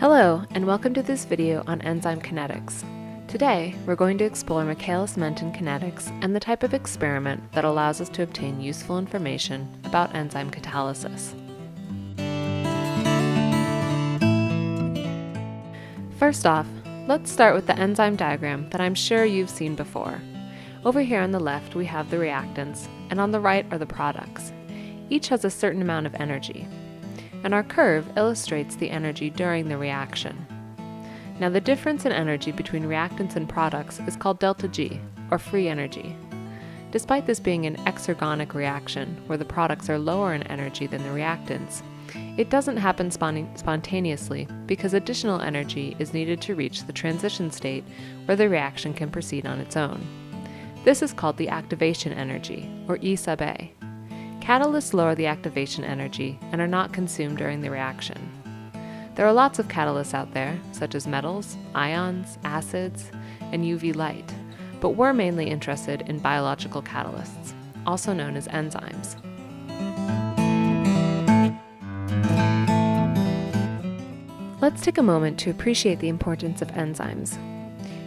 Hello, and welcome to this video on enzyme kinetics. Today, we're going to explore Michaelis-Menten kinetics and the type of experiment that allows us to obtain useful information about enzyme catalysis. First off, let's start with the enzyme diagram that I'm sure you've seen before. Over here on the left, we have the reactants, and on the right are the products. Each has a certain amount of energy, and our curve illustrates the energy during the reaction. Now, the difference in energy between reactants and products is called delta G, or free energy. Despite this being an exergonic reaction, where the products are lower in energy than the reactants, it doesn't happen spontaneously because additional energy is needed to reach the transition state where the reaction can proceed on its own. This is called the activation energy, or E sub A. Catalysts lower the activation energy and are not consumed during the reaction. There are lots of catalysts out there, such as metals, ions, acids, and UV light, but we're mainly interested in biological catalysts, also known as enzymes. Let's take a moment to appreciate the importance of enzymes.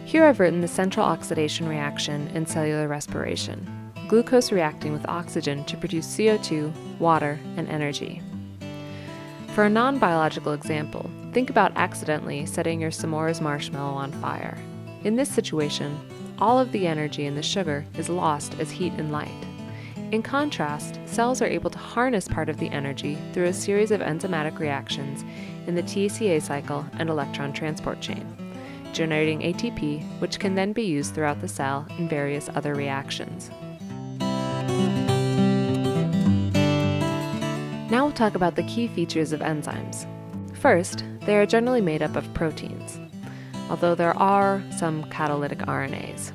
Here I've written the central oxidation reaction in cellular respiration. Glucose reacting with oxygen to produce CO2, water, and energy. For a non-biological example, think about accidentally setting your s'mores marshmallow on fire. In this situation, all of the energy in the sugar is lost as heat and light. In contrast, cells are able to harness part of the energy through a series of enzymatic reactions in the TCA cycle and electron transport chain, generating ATP, which can then be used throughout the cell in various other reactions. Now we'll talk about the key features of enzymes. First, they are generally made up of proteins, although there are some catalytic RNAs.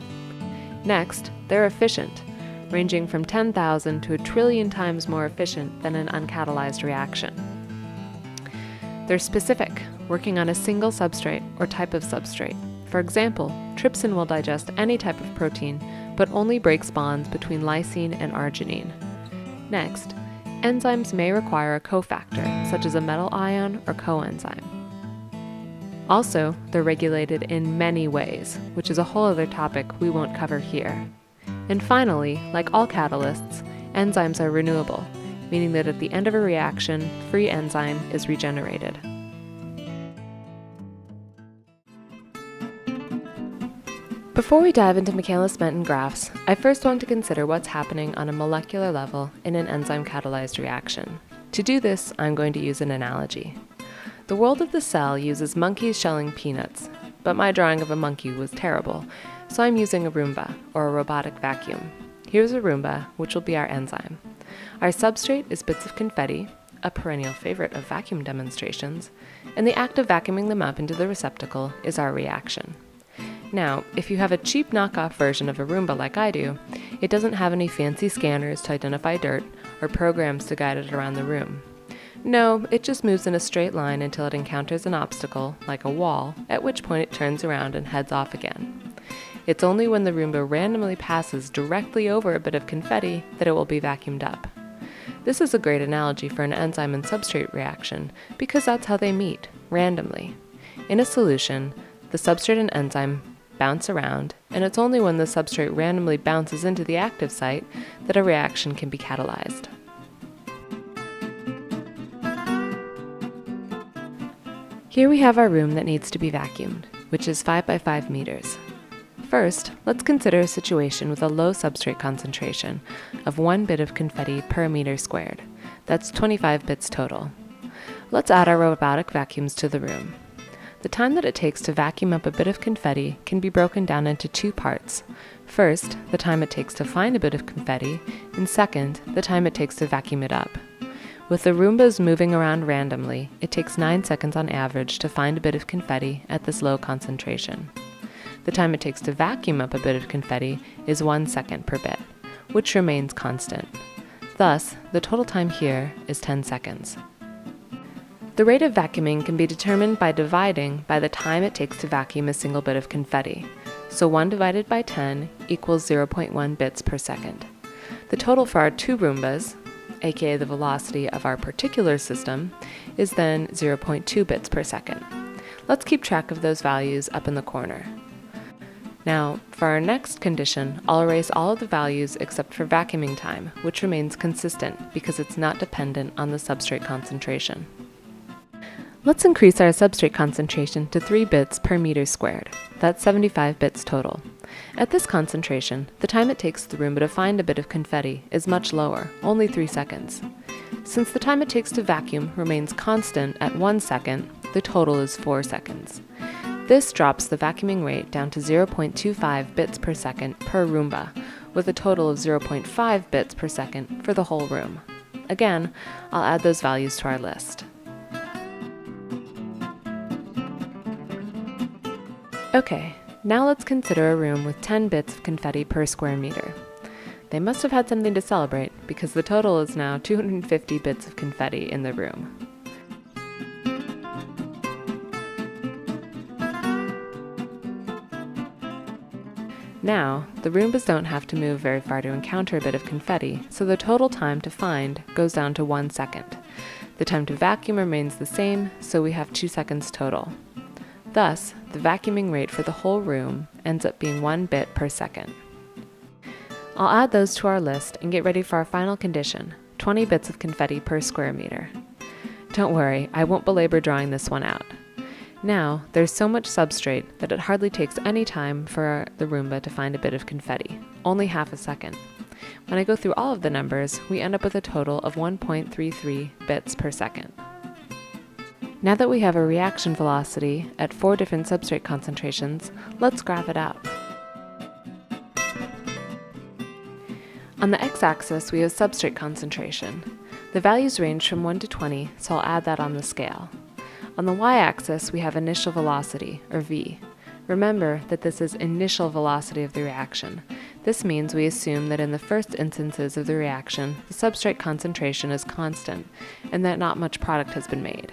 Next, they're efficient, ranging from 10,000 to a trillion times more efficient than an uncatalyzed reaction. They're specific, working on a single substrate or type of substrate. For example, trypsin will digest any type of protein, but only breaks bonds between lysine and arginine. Next, enzymes may require a cofactor, such as a metal ion or coenzyme. Also, they're regulated in many ways, which is a whole other topic we won't cover here. And finally, like all catalysts, enzymes are renewable, meaning that at the end of a reaction, free enzyme is regenerated. Before we dive into Michaelis-Menten graphs, I first want to consider what's happening on a molecular level in an enzyme-catalyzed reaction. To do this, I'm going to use an analogy. The world of the cell uses monkeys shelling peanuts, but my drawing of a monkey was terrible, so I'm using a Roomba, or a robotic vacuum. Here's a Roomba, which will be our enzyme. Our substrate is bits of confetti, a perennial favorite of vacuum demonstrations, and the act of vacuuming them up into the receptacle is our reaction. Now, if you have a cheap knockoff version of a Roomba like I do, it doesn't have any fancy scanners to identify dirt or programs to guide it around the room. No, it just moves in a straight line until it encounters an obstacle, like a wall, at which point it turns around and heads off again. It's only when the Roomba randomly passes directly over a bit of confetti that it will be vacuumed up. This is a great analogy for an enzyme and substrate reaction because that's how they meet, randomly. In a solution, the substrate and enzyme bounce around, and it's only when the substrate randomly bounces into the active site that a reaction can be catalyzed. Here we have our room that needs to be vacuumed, which is 5 by 5 meters. First, let's consider a situation with a low substrate concentration of 1 bit of confetti per meter squared. That's 25 bits total. Let's add our robotic vacuums to the room. The time that it takes to vacuum up a bit of confetti can be broken down into two parts. First, the time it takes to find a bit of confetti, and second, the time it takes to vacuum it up. With the Roombas moving around randomly, it takes 9 seconds on average to find a bit of confetti at this low concentration. The time it takes to vacuum up a bit of confetti is 1 second per bit, which remains constant. Thus, the total time here is 10 seconds. The rate of vacuuming can be determined by dividing by the time it takes to vacuum a single bit of confetti. So 1 divided by 10 equals 0.1 bits per second. The total for our two Roombas, aka the velocity of our particular system, is then 0.2 bits per second. Let's keep track of those values up in the corner. Now, for our next condition, I'll erase all of the values except for vacuuming time, which remains consistent because it's not dependent on the substrate concentration. Let's increase our substrate concentration to 3 bits per meter squared. That's 75 bits total. At this concentration, the time it takes the Roomba to find a bit of confetti is much lower, only 3 seconds. Since the time it takes to vacuum remains constant at 1 second, the total is 4 seconds. This drops the vacuuming rate down to 0.25 bits per second per Roomba, with a total of 0.5 bits per second for the whole room. Again, I'll add those values to our list. Okay, now let's consider a room with 10 bits of confetti per square meter. They must have had something to celebrate because the total is now 250 bits of confetti in the room. Now, the Roombas don't have to move very far to encounter a bit of confetti, so the total time to find goes down to 1 second. The time to vacuum remains the same, so we have 2 seconds total. Thus, the vacuuming rate for the whole room ends up being 1 bit per second. I'll add those to our list and get ready for our final condition, 20 bits of confetti per square meter. Don't worry, I won't belabor drawing this one out. Now, there's so much substrate that it hardly takes any time for the Roomba to find a bit of confetti, only half a second. When I go through all of the numbers, we end up with a total of 1.33 bits per second. Now that we have a reaction velocity at 4 different substrate concentrations, let's graph it out. On the x-axis, we have substrate concentration. The values range from 1 to 20, so I'll add that on the scale. On the y-axis, we have initial velocity, or v. Remember that this is initial velocity of the reaction. This means we assume that in the first instances of the reaction, the substrate concentration is constant, and that not much product has been made.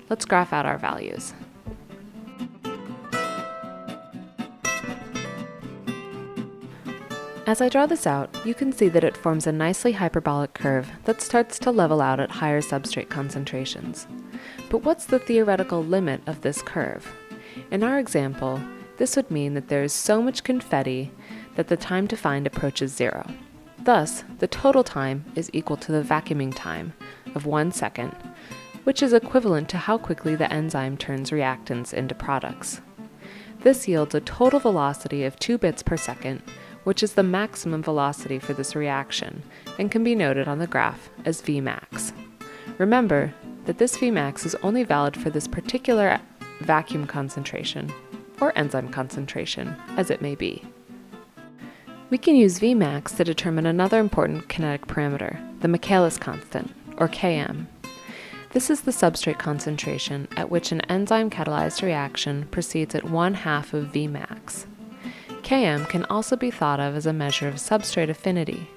Let's graph out our values. As I draw this out, you can see that it forms a nicely hyperbolic curve that starts to level out at higher substrate concentrations. But what's the theoretical limit of this curve? In our example, this would mean that there is so much confetti that the time to find approaches 0. Thus, the total time is equal to the vacuuming time of 1 second, which is equivalent to how quickly the enzyme turns reactants into products. This yields a total velocity of 2 bits per second, which is the maximum velocity for this reaction, and can be noted on the graph as Vmax. Remember that this Vmax is only valid for this particular vacuum concentration, or enzyme concentration, as it may be. We can use Vmax to determine another important kinetic parameter, the Michaelis constant, or Km. This is the substrate concentration at which an enzyme-catalyzed reaction proceeds at 1/2 of Vmax. Km can also be thought of as a measure of substrate affinity.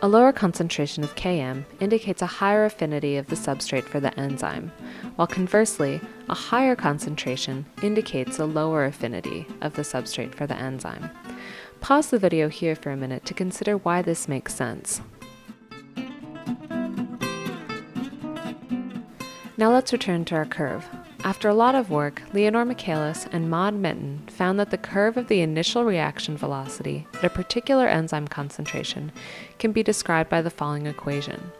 A lower concentration of Km indicates a higher affinity of the substrate for the enzyme, while conversely, a higher concentration indicates a lower affinity of the substrate for the enzyme. Pause the video here for a minute to consider why this makes sense. Now let's return to our curve. After a lot of work, Leonore Michaelis and Maude-Menten found that the curve of the initial reaction velocity at a particular enzyme concentration can be described by the following equation.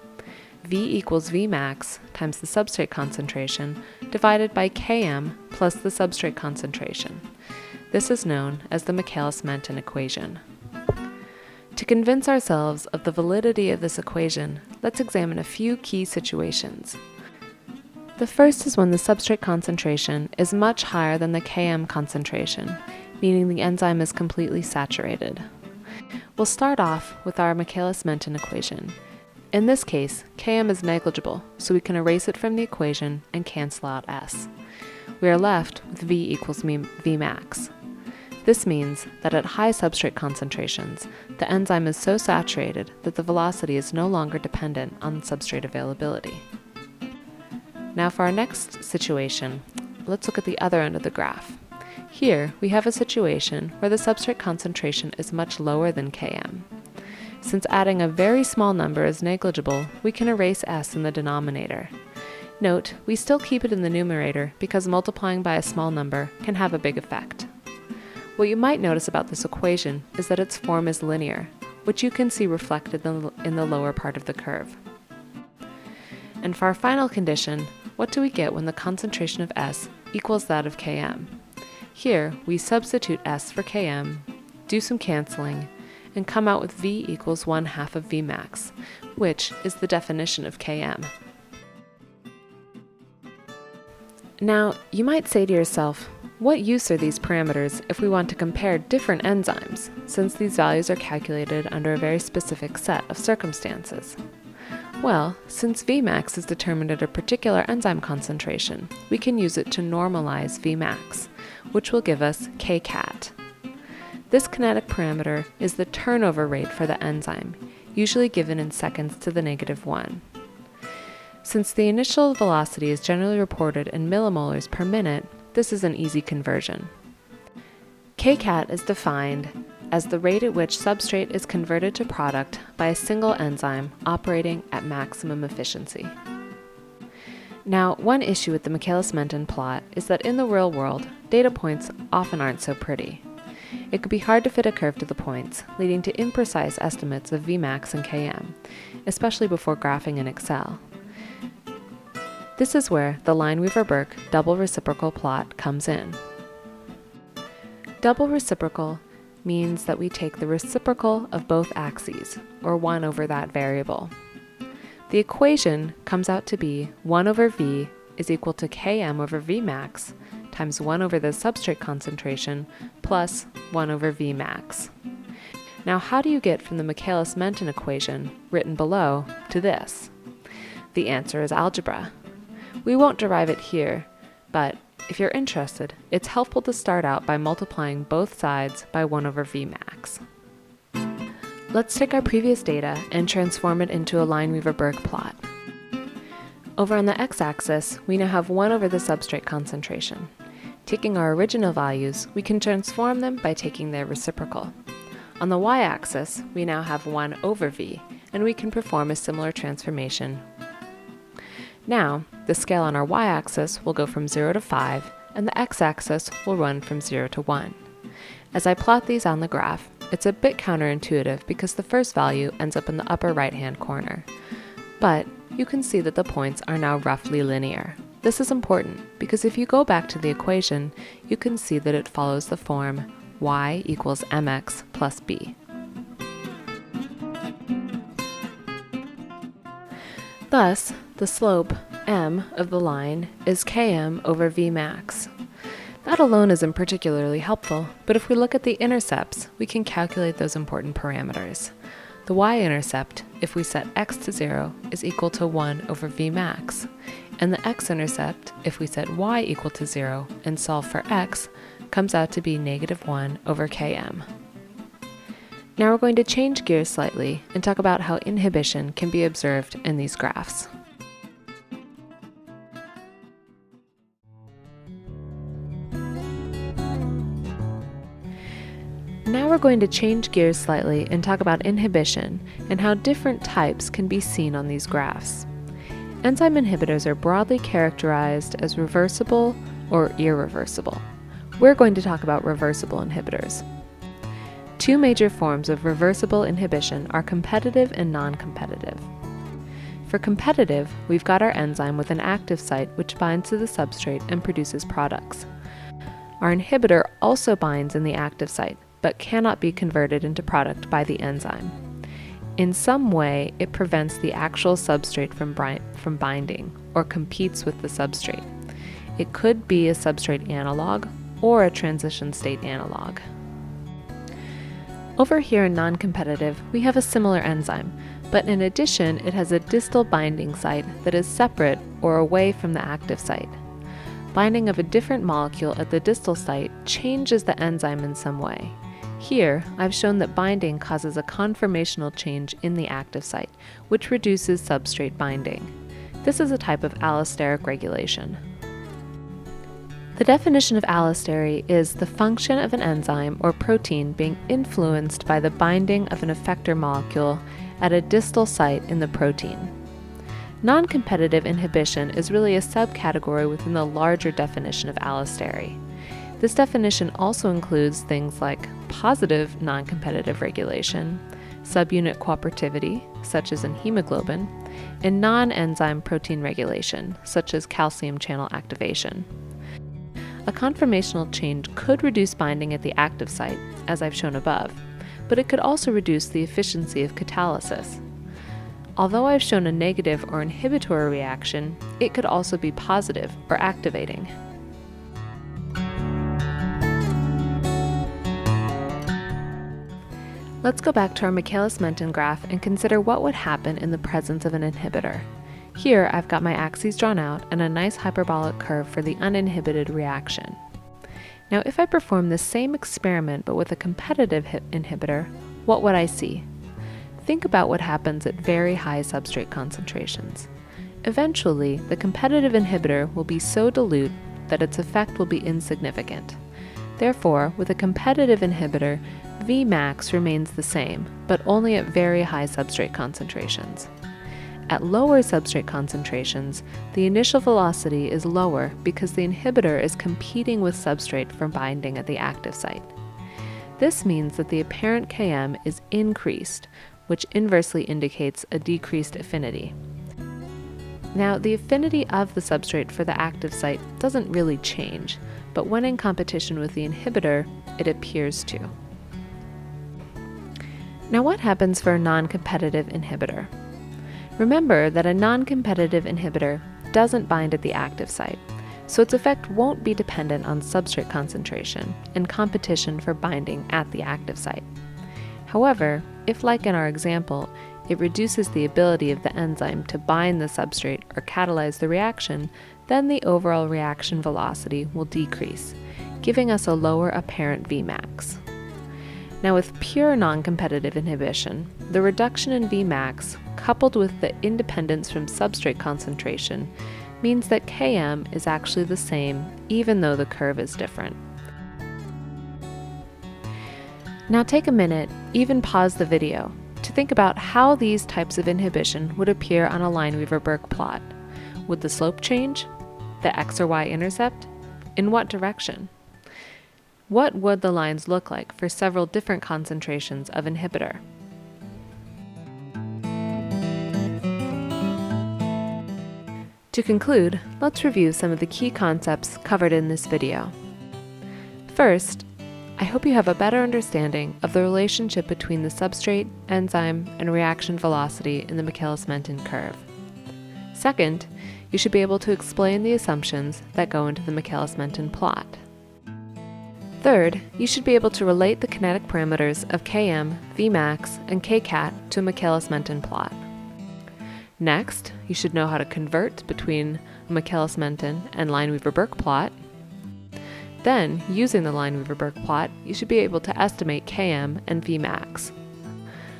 V equals Vmax times the substrate concentration divided by Km plus the substrate concentration. This is known as the Michaelis-Menten equation. To convince ourselves of the validity of this equation, let's examine a few key situations. The first is when the substrate concentration is much higher than the Km concentration, meaning the enzyme is completely saturated. We'll start off with our Michaelis-Menten equation. In this case, Km is negligible, so we can erase it from the equation and cancel out S. We are left with V equals Vmax. This means that at high substrate concentrations, the enzyme is so saturated that the velocity is no longer dependent on substrate availability. Now for our next situation, let's look at the other end of the graph. Here, we have a situation where the substrate concentration is much lower than Km. Since adding a very small number is negligible, we can erase S in the denominator. Note, we still keep it in the numerator because multiplying by a small number can have a big effect. What you might notice about this equation is that its form is linear, which you can see reflected in the lower part of the curve. And for our final condition, what do we get when the concentration of S equals that of Km? Here, we substitute S for Km, do some canceling, and come out with V equals 1/2 of Vmax, which is the definition of Km. Now, you might say to yourself, what use are these parameters if we want to compare different enzymes, since these values are calculated under a very specific set of circumstances? Well, since Vmax is determined at a particular enzyme concentration, we can use it to normalize Vmax, which will give us kcat. This kinetic parameter is the turnover rate for the enzyme, usually given in seconds to the -1. Since the initial velocity is generally reported in millimolars per minute, this is an easy conversion. kcat is defined as the rate at which substrate is converted to product by a single enzyme operating at maximum efficiency. Now, one issue with the Michaelis-Menten plot is that in the real world, data points often aren't so pretty. It could be hard to fit a curve to the points, leading to imprecise estimates of Vmax and Km, especially before graphing in Excel. This is where the Lineweaver-Burk double reciprocal plot comes in. Double reciprocal means that we take the reciprocal of both axes, or 1 over that variable. The equation comes out to be 1 over V is equal to Km over Vmax times 1 over the substrate concentration plus 1 over Vmax. Now, how do you get from the Michaelis-Menten equation, written below, to this? The answer is algebra. We won't derive it here, but if you're interested, it's helpful to start out by multiplying both sides by 1 over Vmax. Let's take our previous data and transform it into a Lineweaver-Burk plot. Over on the x-axis, we now have 1 over the substrate concentration. Taking our original values, we can transform them by taking their reciprocal. On the y-axis, we now have 1 over V, and we can perform a similar transformation. Now, the scale on our y-axis will go from 0 to 5, and the x-axis will run from 0 to 1. As I plot these on the graph, it's a bit counterintuitive because the first value ends up in the upper right-hand corner. But you can see that the points are now roughly linear. This is important because if you go back to the equation, you can see that it follows the form y equals mx plus b. Thus, the slope, m, of the line is Km over Vmax. That alone isn't particularly helpful, but if we look at the intercepts, we can calculate those important parameters. The y-intercept, if we set x to 0, is equal to 1 over Vmax, and the x-intercept, if we set y equal to 0 and solve for x, comes out to be -1 over Km. Now we're going to change gears slightly and talk about how inhibition can be observed in these graphs. Now we're going to change gears slightly and talk about inhibition and how different types can be seen on these graphs. Enzyme inhibitors are broadly characterized as reversible or irreversible. We're going to talk about reversible inhibitors. Two major forms of reversible inhibition are competitive and non-competitive. For competitive, we've got our enzyme with an active site which binds to the substrate and produces products. Our inhibitor also binds in the active site, but cannot be converted into product by the enzyme. In some way, it prevents the actual substrate from binding, or competes with the substrate. It could be a substrate analog or a transition state analog. Over here in non-competitive, we have a similar enzyme, but in addition, it has a distal binding site that is separate or away from the active site. Binding of a different molecule at the distal site changes the enzyme in some way. Here, I've shown that binding causes a conformational change in the active site, which reduces substrate binding. This is a type of allosteric regulation. The definition of allostery is the function of an enzyme or protein being influenced by the binding of an effector molecule at a distal site in the protein. Non-competitive inhibition is really a subcategory within the larger definition of allostery. This definition also includes things like positive non-competitive regulation, subunit cooperativity, such as in hemoglobin, and non-enzyme protein regulation, such as calcium channel activation. A conformational change could reduce binding at the active site, as I've shown above, but it could also reduce the efficiency of catalysis. Although I've shown a negative or inhibitory reaction, it could also be positive or activating. Let's go back to our Michaelis-Menten graph and consider what would happen in the presence of an inhibitor. Here I've got my axes drawn out and a nice hyperbolic curve for the uninhibited reaction. Now if I perform the same experiment but with a competitive inhibitor, what would I see? Think about what happens at very high substrate concentrations. Eventually, the competitive inhibitor will be so dilute that its effect will be insignificant. Therefore, with a competitive inhibitor, Vmax remains the same, but only at very high substrate concentrations. At lower substrate concentrations, the initial velocity is lower because the inhibitor is competing with substrate for binding at the active site. This means that the apparent Km is increased, which inversely indicates a decreased affinity. Now, the affinity of the substrate for the active site doesn't really change, but when in competition with the inhibitor, it appears to. Now, what happens for a non-competitive inhibitor? Remember that a non-competitive inhibitor doesn't bind at the active site, so its effect won't be dependent on substrate concentration and competition for binding at the active site. However, if, like in our example, it reduces the ability of the enzyme to bind the substrate or catalyze the reaction, then the overall reaction velocity will decrease, giving us a lower apparent Vmax. Now with pure non-competitive inhibition, the reduction in Vmax, coupled with the independence from substrate concentration, means that Km is actually the same even though the curve is different. Now take a minute, even pause the video, to think about how these types of inhibition would appear on a Lineweaver-Burk plot. Would the slope change? The x or y intercept? In what direction? What would the lines look like for several different concentrations of inhibitor? To conclude, let's review some of the key concepts covered in this video. First, I hope you have a better understanding of the relationship between the substrate, enzyme, and reaction velocity in the Michaelis-Menten curve. Second, you should be able to explain the assumptions that go into the Michaelis-Menten plot. Third, you should be able to relate the kinetic parameters of Km, Vmax, and Kcat to a Michaelis-Menten plot. Next, you should know how to convert between a Michaelis-Menten and Lineweaver-Burk plot. Then, using the Lineweaver-Burk plot, you should be able to estimate Km and Vmax.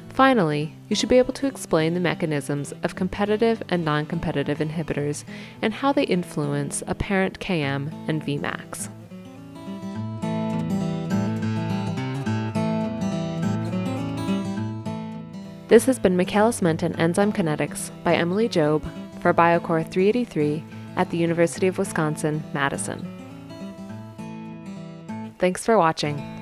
Finally, you should be able to explain the mechanisms of competitive and non-competitive inhibitors and how they influence apparent Km and Vmax. This has been Michaelis-Menten Enzyme Kinetics by Emily Jobe for Biocore 383 at the University of Wisconsin-Madison. Thanks for watching.